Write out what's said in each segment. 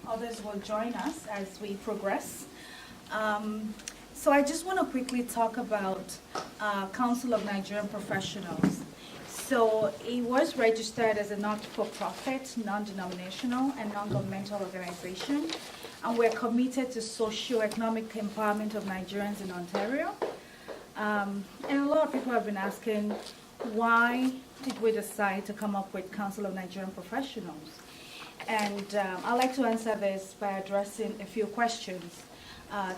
others will join us as we progress. So I just want to quickly talk about Council of Nigerian Professionals. So it was registered as a not-for-profit, non-denominational, and non-governmental organization, and we're committed to socio-economic empowerment of Nigerians in Ontario. And a lot of people have been asking, why did we decide to come up with Council of Nigerian Professionals? And I'd like to answer this by addressing a few questions.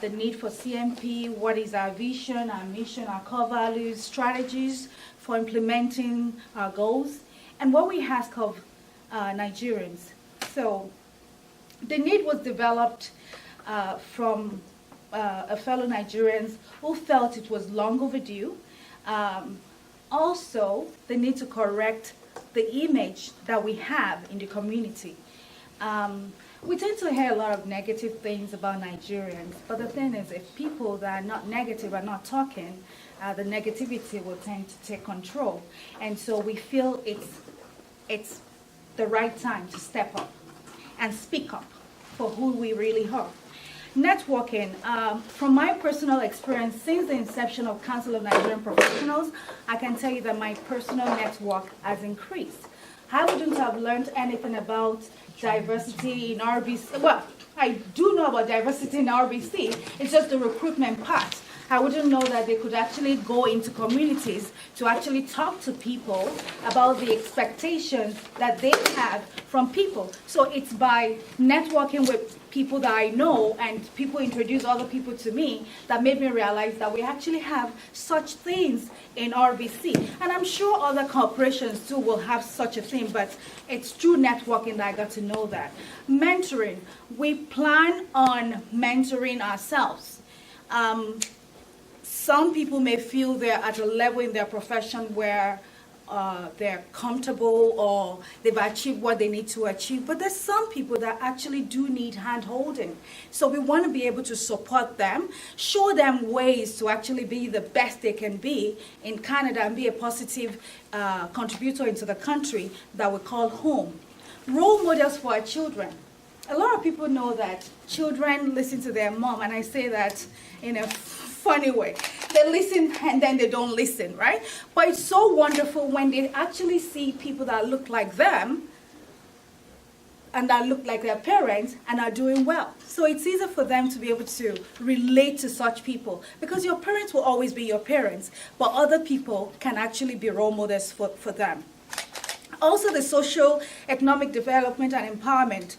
The need for CNP, what is our vision, our mission, our core values, strategies for implementing our goals, and what we ask of Nigerians. So the need was developed from a fellow Nigerians who felt it was long overdue. Also, the need to correct the image that we have in the community. We tend to hear a lot of negative things about Nigerians, but the thing is, if people that are not negative are not talking, the negativity will tend to take control. And so we feel it's the right time to step up and speak up for who we really are. Networking, from my personal experience since the inception of Council of Nigerian Professionals, I can tell you that my personal network has increased. I wouldn't have learned anything about diversity in RBC. Well, I do know about diversity in RBC. It's just the recruitment part. I wouldn't know that they could actually go into communities to actually talk to people about the expectations that they have from people. So it's by networking with people that I know and people introduce other people to me that made me realize that we actually have such things in RBC. And I'm sure other corporations too will have such a thing, but it's through networking that I got to know that. Mentoring. We plan on mentoring ourselves. Some people may feel they're at a level in their profession where they're comfortable or they've achieved what they need to achieve, but there's some people that actually do need hand-holding. So we want to be able to support them, show them ways to actually be the best they can be in Canada and be a positive contributor into the country that we call home. Role models for our children. A lot of people know that children listen to their mom, and I say that in a funny way. They listen and then they don't listen, right? But it's so wonderful when they actually see people that look like them and that look like their parents and are doing well. So it's easier for them to be able to relate to such people, because your parents will always be your parents, but other people can actually be role models for them. Also, the social economic development and empowerment.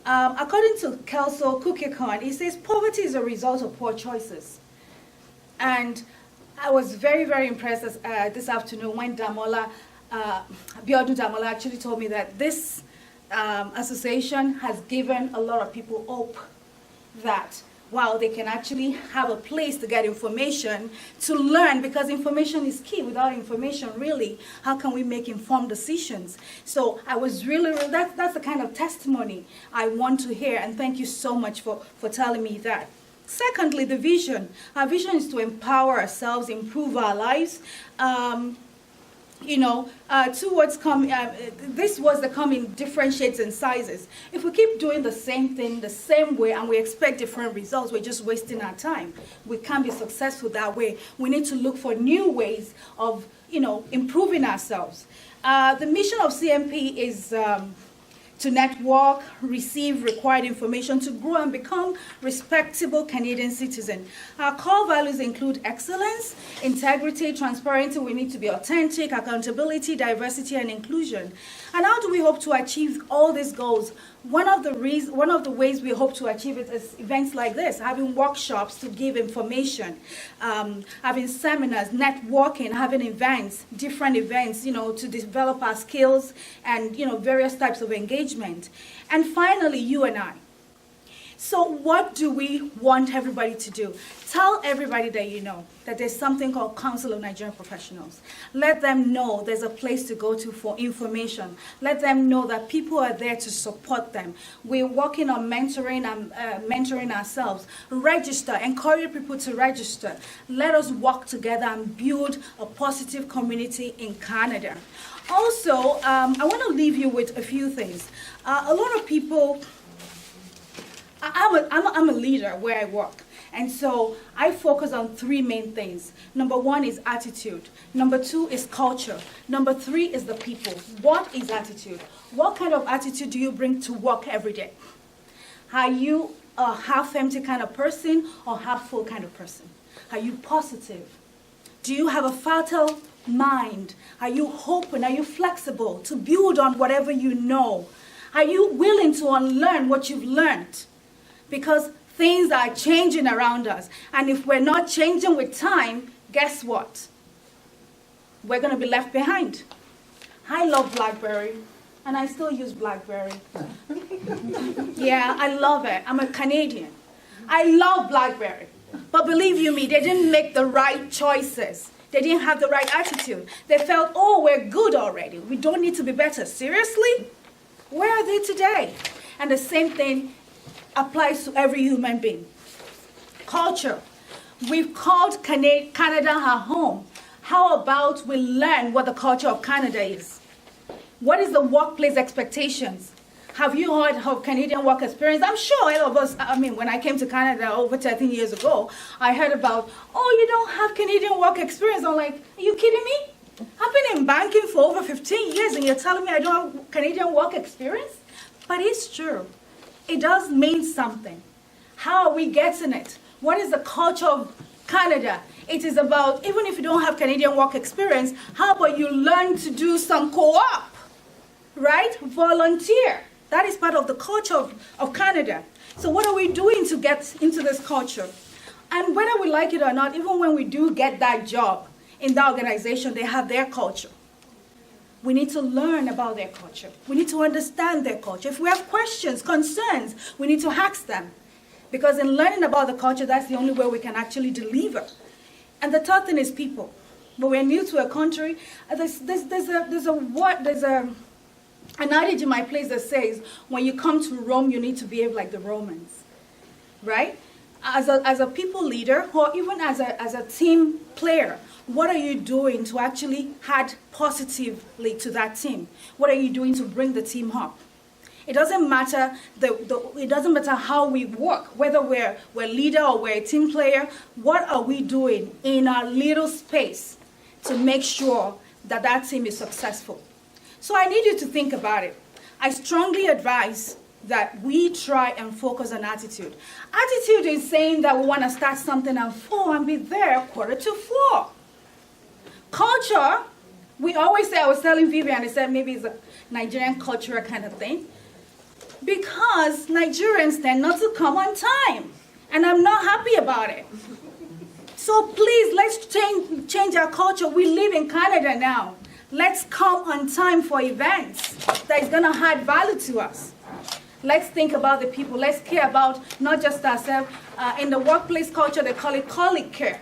According to Kelso Kukikon, he says poverty is a result of poor choices. And I was very, very impressed this afternoon when Biodun Damola actually told me that this association has given a lot of people hope that, wow, they can actually have a place to get information, to learn, because information is key. Without information, really, how can we make informed decisions? So I was really, that's the kind of testimony I want to hear, and thank you so much for telling me that. Secondly, the vision. Our vision is to empower ourselves, improve our lives. This was the come in different shades and sizes. If we keep doing the same thing the same way and we expect different results, we're just wasting our time. We can't be successful that way. We need to look for new ways of, improving ourselves. The mission of CNP is to network, receive required information to grow and become respectable Canadian citizens. Our core values include excellence, integrity, transparency. We need to be authentic, accountability, diversity, and inclusion. And how do we hope to achieve all these goals? One of the ways we hope to achieve it is events like this, having workshops to give information, having seminars, networking, having events, different events, to develop our skills and, various types of engagement. And finally, you and I. So what do we want everybody to do? Tell everybody that you know that there's something called Council of Nigerian Professionals. Let them know there's a place to go to for information. Let them know that people are there to support them. We're working on mentoring and mentoring ourselves. Register, encourage people to register. Let us work together and build a positive community in Canada. Also, I want to leave you with a few things. A lot of people I'm a leader where I work. And so I focus on three main things. Number one is attitude. Number two is culture. Number three is the people. What is attitude? What kind of attitude do you bring to work every day? Are you a half-empty kind of person or half-full kind of person? Are you positive? Do you have a fertile mind? Are you open? Are you flexible to build on whatever you know? Are you willing to unlearn what you've learned? Because things are changing around us. And if we're not changing with time, guess what? We're going to be left behind. I love BlackBerry, and I still use BlackBerry. Yeah, I love it. I'm a Canadian. I love BlackBerry. But believe you me, they didn't make the right choices. They didn't have the right attitude. They felt, oh, we're good already. We don't need to be better. Seriously? Where are they today? And the same thing applies to every human being. Culture. We've called Canada our home. How about we learn what the culture of Canada is? What is the workplace expectations? Have you heard of Canadian work experience? I'm sure all of us, when I came to Canada over 13 years ago, I heard about, oh, you don't have Canadian work experience. I'm like, are you kidding me? I've been in banking for over 15 years and you're telling me I don't have Canadian work experience? But it's true. It does mean something. How are we getting it? What is the culture of Canada? It is about, even if you don't have Canadian work experience, how about you learn to do some co-op, right? Volunteer. That is part of the culture of Canada. So what are we doing to get into this culture? And whether we like it or not, even when we do get that job in that organization, they have their culture. We need to learn about their culture. We need to understand their culture. If we have questions, concerns, we need to ask them. Because in learning about the culture, that's the only way we can actually deliver. And the third thing is people. When we're new to a country, there's an adage in my place that says, when you come to Rome, you need to behave like the Romans, right? As a people leader, or even as a team player, what are you doing to actually add positively to that team? What are you doing to bring the team up? It doesn't matter it doesn't matter how we work, whether we're leader or we're a team player. What are we doing in our little space to make sure that that team is successful? So I need you to think about it. I strongly advise that we try and focus on attitude. Attitude is saying that we want to start something at 4 and be there 3:45. Culture, we always say, I was telling Vivian, I said maybe it's a Nigerian cultural kind of thing. Because Nigerians tend not to come on time. And I'm not happy about it. So please, let's change our culture. We live in Canada now. Let's come on time for events that is going to add value to us. Let's think about the people. Let's care about not just ourselves. In the workplace culture, they call it colleague care.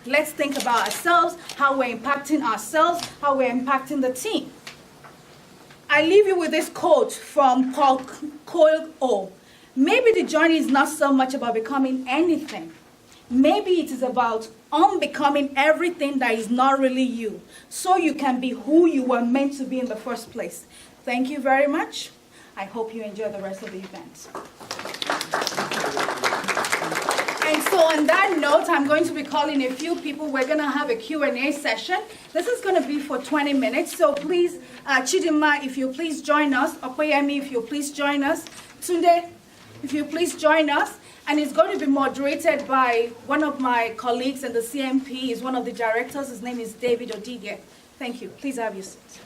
Let's think about ourselves, how we're impacting ourselves, how we're impacting the team. I leave you with this quote from Paul Coelho. Maybe the journey is not so much about becoming anything. Maybe it is about unbecoming everything that is not really you, so you can be who you were meant to be in the first place. Thank you very much. I hope you enjoy the rest of the event. And so on that note, I'm going to be calling a few people. We're going to have a Q&A session. This is going to be for 20 minutes. So please, Chidima, if you please join us. Okoyemi, if you please join us. Tunde, if you please join us. And it's going to be moderated by one of my colleagues in the CMP. He's one of the directors. His name is David Odige. Thank you. Please have your seat.